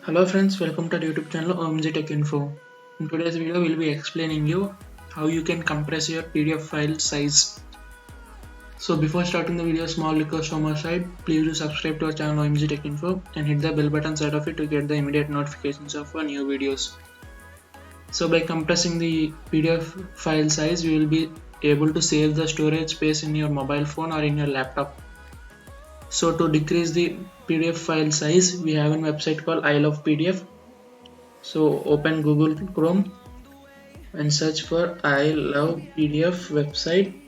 Hello friends, welcome to the YouTube channel OMG Tech Info. In today's video, we'll be explaining you how you can compress your PDF file size. So before starting the video, small request from our side, please do subscribe to our channel OMG Tech Info and hit the bell button side of it to get the immediate notifications of our new videos. So by compressing the PDF file size, you will be able to save the storage space in your mobile phone or in your laptop. So to decrease the PDF file size, we have a website called I Love PDF. So open Google Chrome and search for I Love PDF website.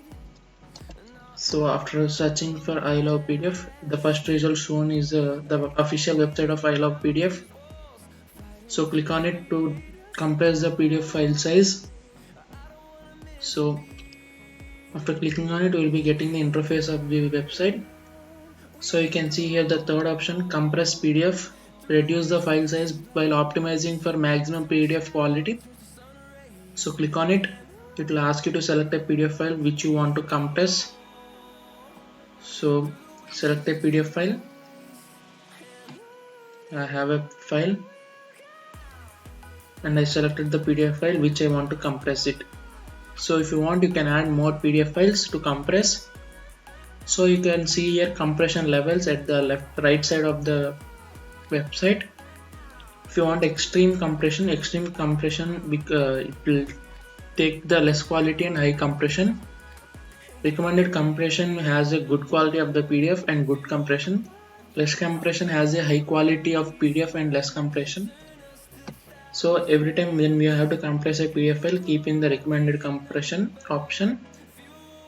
So after searching for I Love PDF, the first result shown is the official website of I Love PDF. So click on it to compress the PDF file size. So after clicking on it, we will be getting the interface of the website. So you can see here the third option, compress PDF, reduce the file size while optimizing for maximum PDF quality. So click on it. It will ask you to select a PDF file which you want to compress. So select a PDF file. I have a file and I selected the PDF file which I want to compress it. So if you want, you can add more PDF files to compress. So you can see here compression levels at the right side of the website. If you want extreme compression, it will take the less quality and high compression. Recommended compression has a good quality of the PDF and good compression. Less compression has a high quality of PDF and less compression. So every time when we have to compress a PDF file, keep in the recommended compression option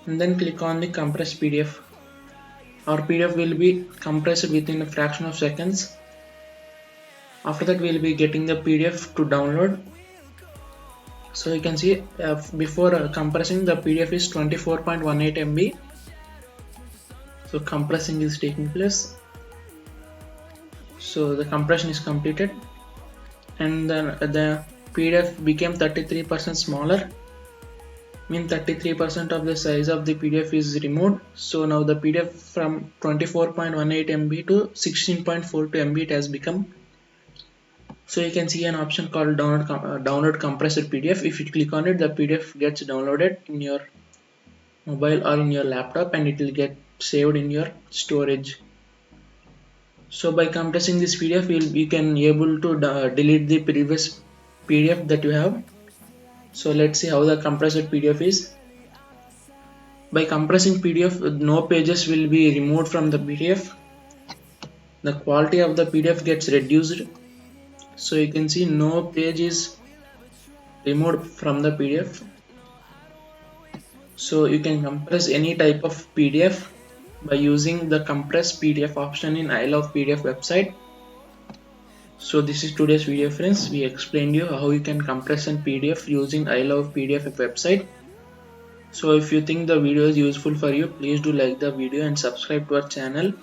and then click on the compress PDF. Our PDF will be compressed within a fraction of seconds. After that, we will be getting the PDF to download. So you can see before compressing, the PDF is 24.18 MB. So compressing is taking place. So the compression is completed and then the PDF became 33% smaller. Mean 33% of the size of the PDF is removed. So now the PDF from 24.18 MB to 16.42 MB it has become. So you can see an option called download compressed PDF. If you click on it, the PDF gets downloaded in your mobile or in your laptop and it will get saved in your storage. So by compressing this PDF, you can able to delete the previous PDF that you have. So let's see how the compressed PDF is. By compressing PDF, no pages will be removed from the PDF. The quality of the PDF gets reduced. So you can see no page is removed from the PDF. So you can compress any type of PDF by using the compress PDF option in I Love PDF website. So this is today's video friends. We explained you how you can compress an PDF using I Love PDF website. So if you think the video is useful for you, please do like the video and subscribe to our channel.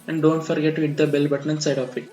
And don't forget to hit the bell button side of it.